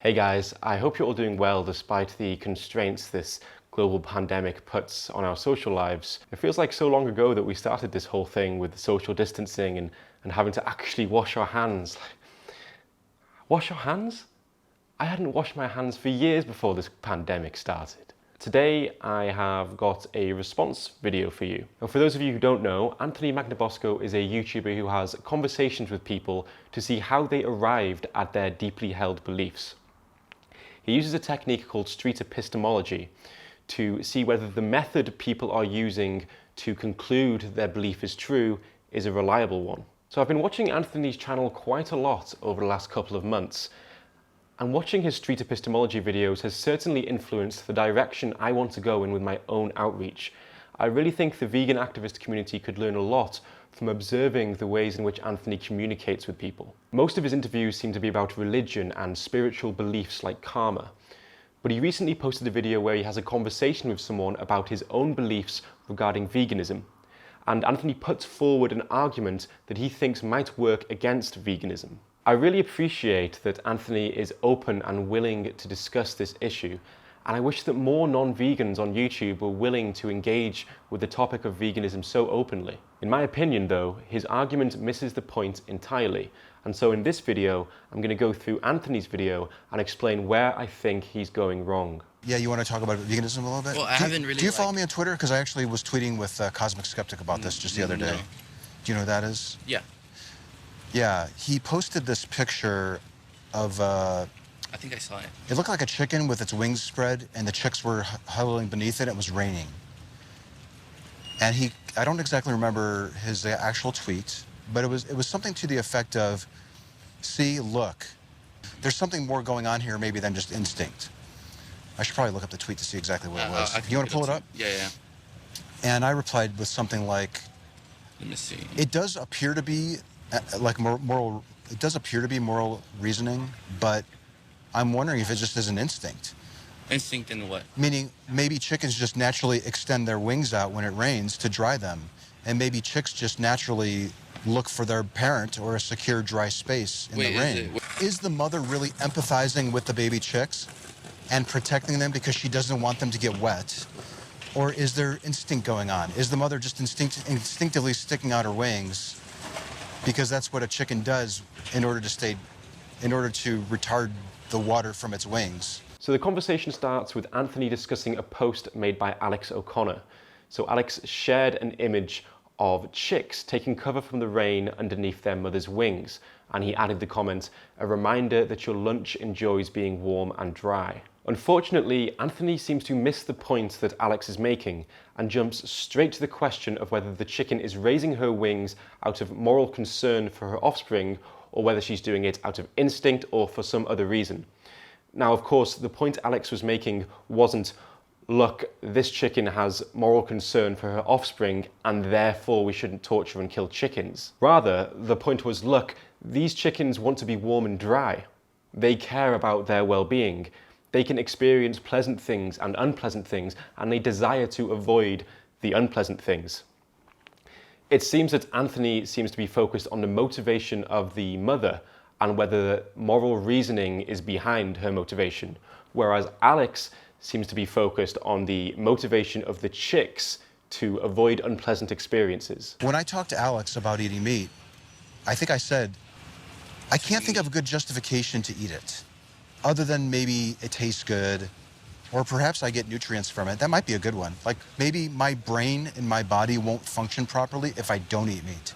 Hey guys, I hope you're all doing well despite the constraints this global pandemic puts on our social lives. It feels like so long ago that we started this whole thing with social distancing and having to actually wash our hands. Wash your hands? I hadn't washed my hands for years before this pandemic started. Today I have got a response video for you. And for those of you who don't know, Anthony Magnabosco is a YouTuber who has conversations with people to see how they arrived at their deeply held beliefs. He uses a technique called street epistemology to see whether the method people are using to conclude their belief is true is a reliable one. So I've been watching Anthony's channel quite a lot over the last couple of months, and watching his street epistemology videos has certainly influenced the direction I want to go in with my own outreach. I really think the vegan activist community could learn a lot from observing the ways in which Anthony communicates with people. Most of his interviews seem to be about religion and spiritual beliefs like karma, but he recently posted a video where he has a conversation with someone about his own beliefs regarding veganism, and Anthony puts forward an argument that he thinks might work against veganism. I really appreciate that Anthony is open and willing to discuss this issue, and I wish that more non-vegans on YouTube were willing to engage with the topic of veganism so openly. In my opinion though, his argument misses the point entirely, and so in this video, I'm going to go through Anthony's video and explain where I think he's going wrong. Yeah, you want to talk about veganism a little bit? Well, I haven't really. Do you follow me on Twitter? Because I actually was tweeting with Cosmic Skeptic about this just the other day. No. Do you know who that is? Yeah. Yeah, he posted this picture of, I think I saw it. it looked like a chicken with its wings spread, and the chicks were huddling beneath it. It was raining. And I don't exactly remember his actual tweet, but it was something to the effect of, see, look, there's something more going on here maybe than just instinct. I should probably look up the tweet to see exactly what it was. You want to pull it up? Yeah. And I replied with something like, Let me see. it does appear to be like moral. It does appear to be moral reasoning, but I'm wondering if it just is an instinct. Instinct in what? Meaning, maybe chickens just naturally extend their wings out when it rains to dry them, and maybe chicks just naturally look for their parent or a secure dry space in the rain. Is the mother really empathizing with the baby chicks and protecting them because she doesn't want them to get wet? Or is there instinct going on? Is the mother just instinctively sticking out her wings because that's what a chicken does in order to retard the water from its wings? So the conversation starts with Anthony discussing a post made by Alex O'Connor. So Alex shared an image of chicks taking cover from the rain underneath their mother's wings, and he added the comment, "A reminder that your lunch enjoys being warm and dry." Unfortunately, Anthony seems to miss the point that Alex is making and jumps straight to the question of whether the chicken is raising her wings out of moral concern for her offspring, or whether she's doing it out of instinct or for some other reason. Now, of course, the point Alex was making wasn't, look, this chicken has moral concern for her offspring and therefore we shouldn't torture and kill chickens. Rather, the point was, look, these chickens want to be warm and dry. They care about their well-being. They can experience pleasant things and unpleasant things, and they desire to avoid the unpleasant things. It seems that Anthony seems to be focused on the motivation of the mother and whether moral reasoning is behind her motivation, whereas Alex seems to be focused on the motivation of the chicks to avoid unpleasant experiences. When I talked to Alex about eating meat, I think I said, I can't think of a good justification to eat it, other than maybe it tastes good, or perhaps I get nutrients from it. That might be a good one. Like maybe my brain and my body won't function properly if I don't eat meat.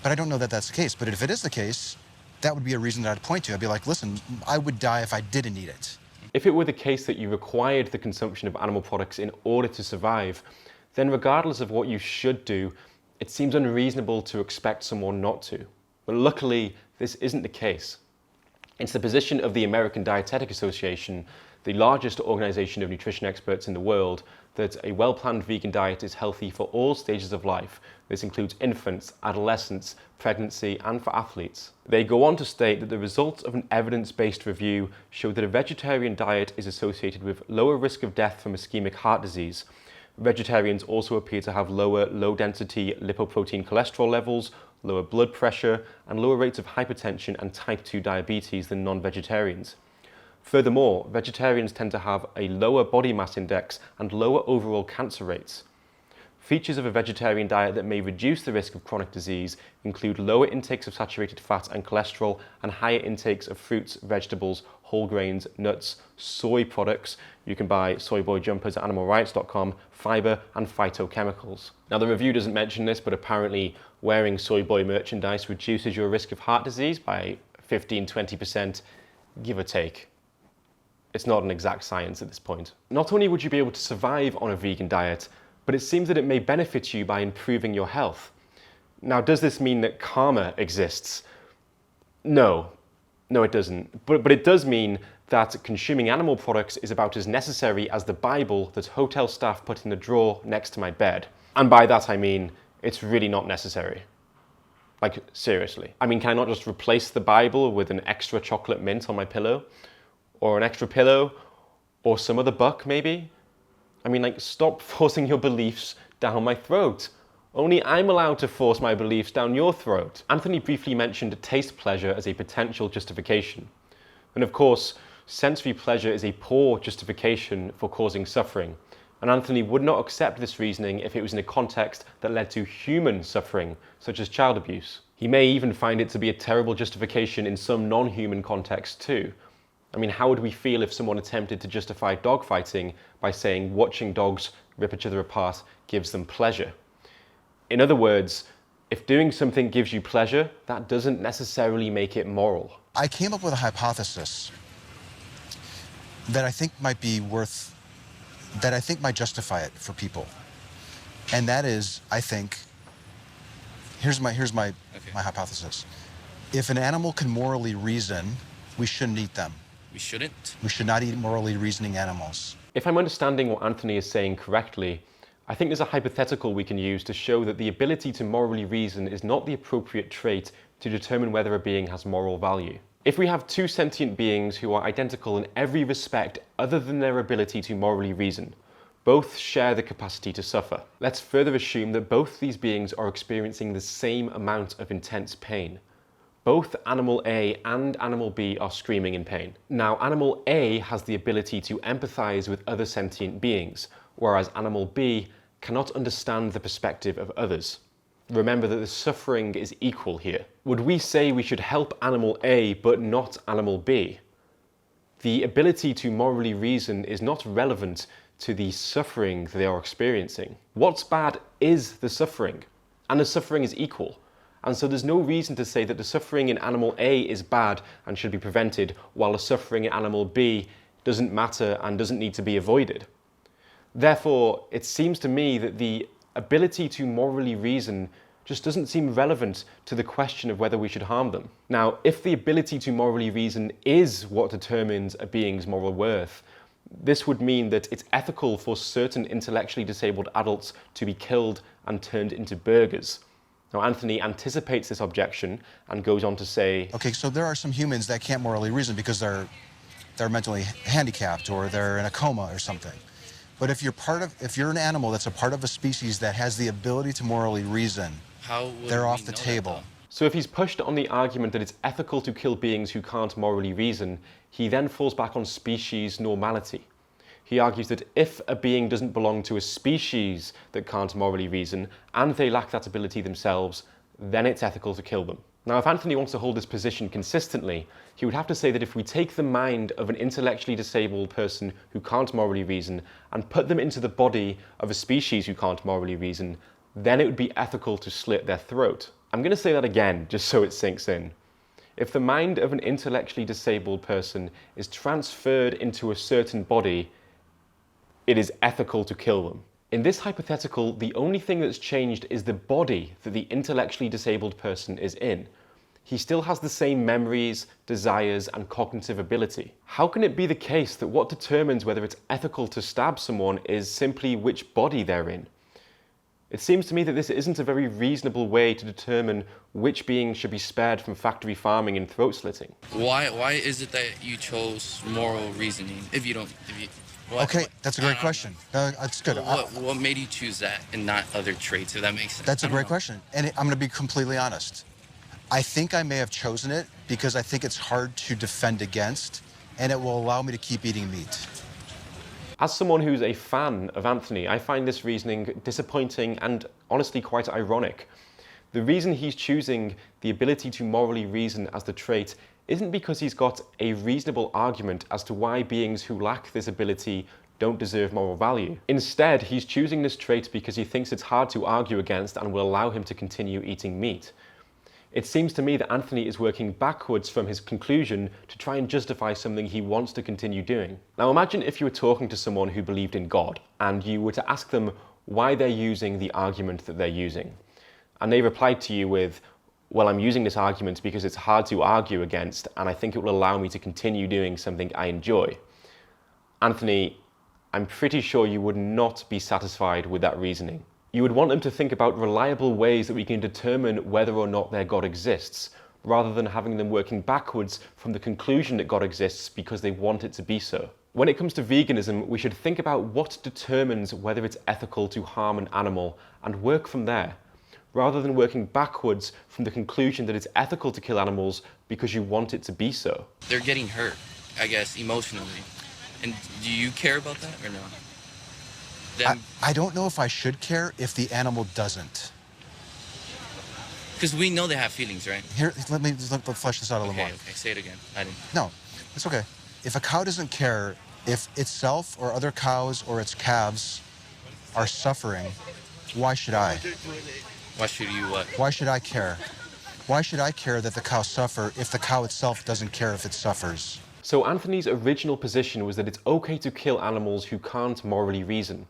But I don't know that that's the case. But if it is the case, that would be a reason that I'd point to. I'd be like, listen, I would die if I didn't eat it. If it were the case that you required the consumption of animal products in order to survive, then regardless of what you should do, it seems unreasonable to expect someone not to. But luckily, this isn't the case. It's the position of the American Dietetic Association, the largest organization of nutrition experts in the world, that a well-planned vegan diet is healthy for all stages of life. This includes infants, adolescents, pregnancy, and for athletes. They go on to state that the results of an evidence-based review show that a vegetarian diet is associated with lower risk of death from ischemic heart disease. Vegetarians also appear to have lower low-density lipoprotein cholesterol levels, lower blood pressure, and lower rates of hypertension and type 2 diabetes than non-vegetarians. Furthermore, vegetarians tend to have a lower body mass index and lower overall cancer rates. Features of a vegetarian diet that may reduce the risk of chronic disease include lower intakes of saturated fat and cholesterol and higher intakes of fruits, vegetables, whole grains, nuts, soy products. You can buy soy boy jumpers at animalrights.com, fiber and phytochemicals. Now the review doesn't mention this, but apparently wearing soy boy merchandise reduces your risk of heart disease by 15-20%, give or take. It's not an exact science at this point. Not only would you be able to survive on a vegan diet, but it seems that it may benefit you by improving your health. Now, does this mean that karma exists? No, it doesn't. But it does mean that consuming animal products is about as necessary as the Bible that hotel staff put in the drawer next to my bed. And by that I mean, it's really not necessary. Like, seriously. I mean, can I not just replace the Bible with an extra chocolate mint on my pillow? Or an extra pillow? Or some other book, maybe? I mean, like, stop forcing your beliefs down my throat. Only I'm allowed to force my beliefs down your throat. Anthony briefly mentioned taste pleasure as a potential justification. And of course, sensory pleasure is a poor justification for causing suffering. And Anthony would not accept this reasoning if it was in a context that led to human suffering, such as child abuse. He may even find it to be a terrible justification in some non-human contexts too. I mean, how would we feel if someone attempted to justify dogfighting by saying watching dogs rip each other apart gives them pleasure? In other words, if doing something gives you pleasure, that doesn't necessarily make it moral. I came up with a hypothesis that I think might might justify it for people. And that is, I think, here's my hypothesis. If an animal can morally reason, we shouldn't eat them. We shouldn't? We should not eat morally reasoning animals. If I'm understanding what Anthony is saying correctly, I think there's a hypothetical we can use to show that the ability to morally reason is not the appropriate trait to determine whether a being has moral value. If we have two sentient beings who are identical in every respect other than their ability to morally reason, both share the capacity to suffer. Let's further assume that both these beings are experiencing the same amount of intense pain. Both animal A and animal B are screaming in pain. Now, animal A has the ability to empathize with other sentient beings, whereas animal B cannot understand the perspective of others. Remember that the suffering is equal here. Would we say we should help animal A but not animal B? The ability to morally reason is not relevant to the suffering they are experiencing. What's bad is the suffering, and the suffering is equal. And so there's no reason to say that the suffering in animal A is bad and should be prevented, while the suffering in animal B doesn't matter and doesn't need to be avoided. Therefore, it seems to me that the ability to morally reason just doesn't seem relevant to the question of whether we should harm them. Now, if the ability to morally reason is what determines a being's moral worth, this would mean that it's ethical for certain intellectually disabled adults to be killed and turned into burgers. Now, Anthony anticipates this objection and goes on to say, okay, so there are some humans that can't morally reason because they're mentally handicapped or they're in a coma or something. But if you're an animal that's a part of a species that has the ability to morally reason, they're off the table. So if he's pushed on the argument that it's ethical to kill beings who can't morally reason, he then falls back on species normality. He argues that if a being doesn't belong to a species that can't morally reason, and they lack that ability themselves, then it's ethical to kill them. Now, if Anthony wants to hold this position consistently, he would have to say that if we take the mind of an intellectually disabled person who can't morally reason and put them into the body of a species who can't morally reason, then it would be ethical to slit their throat. I'm going to say that again, just so it sinks in. If the mind of an intellectually disabled person is transferred into a certain body, it is ethical to kill them. In this hypothetical, the only thing that's changed is the body that the intellectually disabled person is in. He still has the same memories, desires, and cognitive ability. How can it be the case that what determines whether it's ethical to stab someone is simply which body they're in? It seems to me that this isn't a very reasonable way to determine which beings should be spared from factory farming and throat slitting. Why is it that you chose moral reasoning Okay, that's a great question. That's good. What made you choose that and not other traits, if that makes sense? That's a great question. And I'm going to be completely honest. I think I may have chosen it because I think it's hard to defend against and it will allow me to keep eating meat. As someone who's a fan of Anthony, I find this reasoning disappointing and honestly quite ironic. The reason he's choosing the ability to morally reason as the trait isn't because he's got a reasonable argument as to why beings who lack this ability don't deserve moral value. Instead, he's choosing this trait because he thinks it's hard to argue against and will allow him to continue eating meat. It seems to me that Anthony is working backwards from his conclusion to try and justify something he wants to continue doing. Now imagine if you were talking to someone who believed in God and you were to ask them why they're using the argument that they're using. And they replied to you with, well, I'm using this argument because it's hard to argue against and I think it will allow me to continue doing something I enjoy. Anthony, I'm pretty sure you would not be satisfied with that reasoning. You would want them to think about reliable ways that we can determine whether or not their God exists, rather than having them working backwards from the conclusion that God exists because they want it to be so. When it comes to veganism, we should think about what determines whether it's ethical to harm an animal and work from there, rather than working backwards from the conclusion that it's ethical to kill animals because you want it to be so. They're getting hurt, I guess, emotionally. And do you care about that or no? I don't know if I should care if the animal doesn't. Because we know they have feelings, right? Here, let me flesh this out a little more. Okay, say it again. I didn't. No, it's okay. If a cow doesn't care if itself or other cows or its calves are suffering, why should I? Why should you what? Why should I care? Why should I care that the cows suffer if the cow itself doesn't care if it suffers? So Anthony's original position was that it's okay to kill animals who can't morally reason.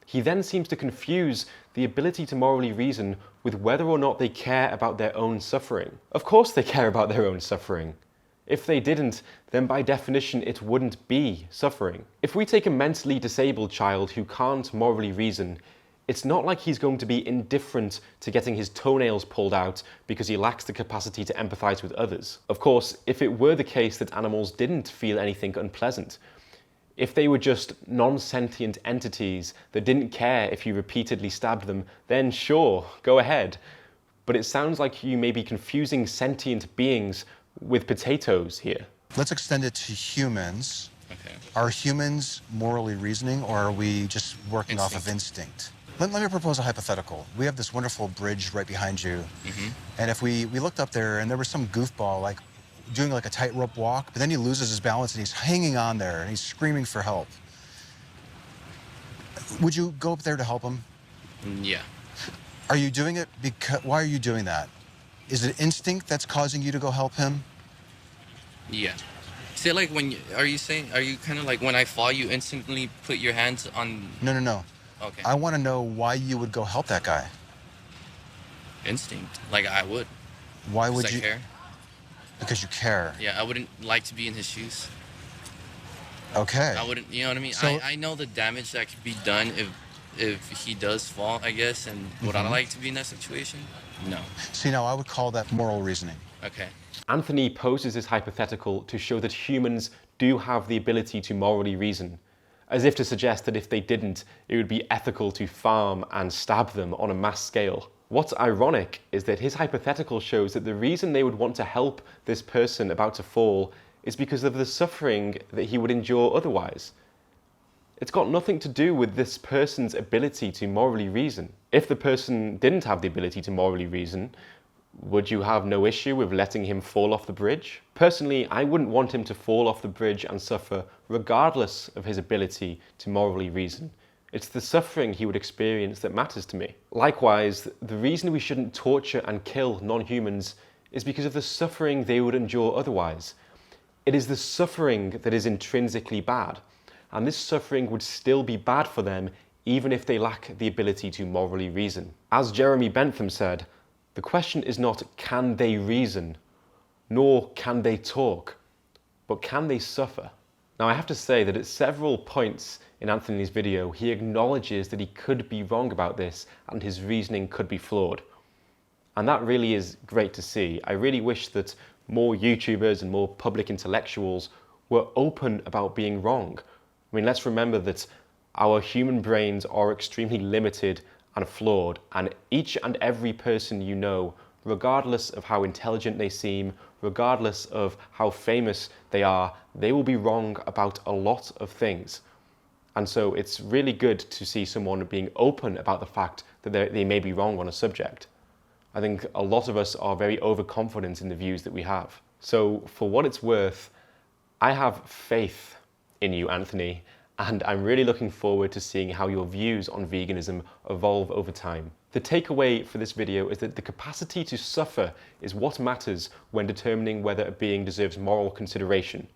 He then seems to confuse the ability to morally reason with whether or not they care about their own suffering. Of course they care about their own suffering. If they didn't, then by definition it wouldn't be suffering. If we take a mentally disabled child who can't morally reason, it's not like he's going to be indifferent to getting his toenails pulled out because he lacks the capacity to empathize with others. Of course, if it were the case that animals didn't feel anything unpleasant, if they were just non-sentient entities that didn't care if you repeatedly stabbed them, then sure, go ahead. But it sounds like you may be confusing sentient beings with potatoes here. Let's extend it to humans. Okay. Are humans morally reasoning, or are we just working off of instinct? Let me propose a hypothetical. We have this wonderful bridge right behind you. And if we looked up there and there was some goofball like doing like a tightrope walk, but then he loses his balance and he's hanging on there and he's screaming for help. Would you go up there to help him? Yeah. Are you doing it because, why are you doing that? Is it instinct that's causing you to go help him? Yeah. Say like when are you kind of like when I fall you instantly put your hands on? No. Okay. I want to know why you would go help that guy. Instinct. Like I would. Why would you? Care. Because you care. Yeah, I wouldn't like to be in his shoes. Okay. I wouldn't, you know what I mean? So, I know the damage that could be done if he does fall, I guess, and would I like to be in that situation? No. See, now I would call that moral reasoning. Okay. Anthony poses this hypothetical to show that humans do have the ability to morally reason, as if to suggest that if they didn't, it would be ethical to farm and stab them on a mass scale. What's ironic is that his hypothetical shows that the reason they would want to help this person about to fall is because of the suffering that he would endure otherwise. It's got nothing to do with this person's ability to morally reason. If the person didn't have the ability to morally reason, would you have no issue with letting him fall off the bridge? Personally, I wouldn't want him to fall off the bridge and suffer regardless of his ability to morally reason. It's the suffering he would experience that matters to me. Likewise, the reason we shouldn't torture and kill non-humans is because of the suffering they would endure otherwise. It is the suffering that is intrinsically bad, and this suffering would still be bad for them even if they lack the ability to morally reason. As Jeremy Bentham said, the question is not can they reason, nor can they talk, but can they suffer? Now I have to say that at several points in Anthony's video, he acknowledges that he could be wrong about this and his reasoning could be flawed. And that really is great to see. I really wish that more YouTubers and more public intellectuals were open about being wrong. I mean, let's remember that our human brains are extremely limited and flawed, and each and every person you know, regardless of how intelligent they seem, regardless of how famous they are, they will be wrong about a lot of things. And so it's really good to see someone being open about the fact that they may be wrong on a subject. I think a lot of us are very overconfident in the views that we have. So for what it's worth, I have faith in you, Anthony, and I'm really looking forward to seeing how your views on veganism evolve over time. The takeaway for this video is that the capacity to suffer is what matters when determining whether a being deserves moral consideration,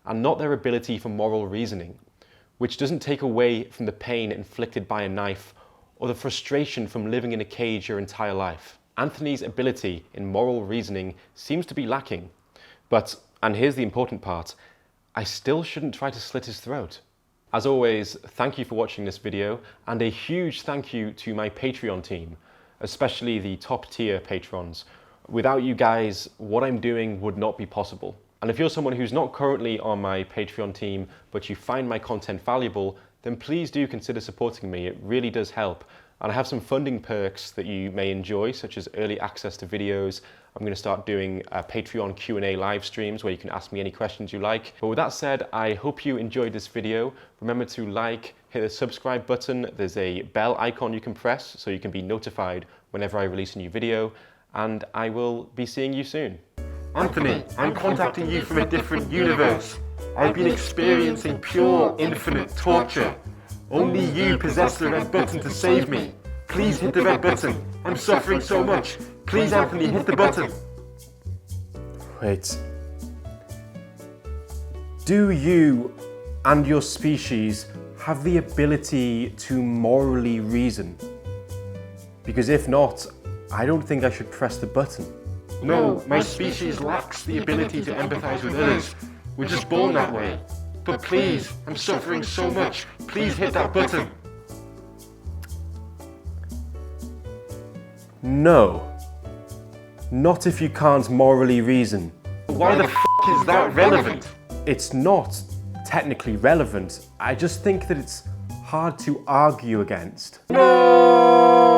and not their ability for moral reasoning, which doesn't take away from the pain inflicted by a knife or the frustration from living in a cage your entire life. Anthony's ability in moral reasoning seems to be lacking, but, and here's the important part, I still shouldn't try to slit his throat. As always, thank you for watching this video, and a huge thank you to my Patreon team, especially the top tier patrons. Without you guys, what I'm doing would not be possible. And if you're someone who's not currently on my Patreon team, but you find my content valuable, then please do consider supporting me. It really does help. And I have some funding perks that you may enjoy, such as early access to videos. I'm going to start doing Patreon Q&A live streams where you can ask me any questions you like. But with that said, I hope you enjoyed this video. Remember to like, hit the subscribe button. There's a bell icon you can press so you can be notified whenever I release a new video. And I will be seeing you soon. Anthony, I'm contacting you from a different universe. I've been experiencing pure, infinite torture. Only you possess the red button to save me. Please hit the red button. I'm suffering so much. Please, Anthony, hit the button. Wait. Do you and your species have the ability to morally reason? Because if not, I don't think I should press the button. No, my species lacks the ability to empathize with others. We're just born that way. But please, I'm suffering so much. Please hit that button. No. Not if you can't morally reason. Why the f*** is that relevant? It's not technically relevant. I just think that it's hard to argue against. No!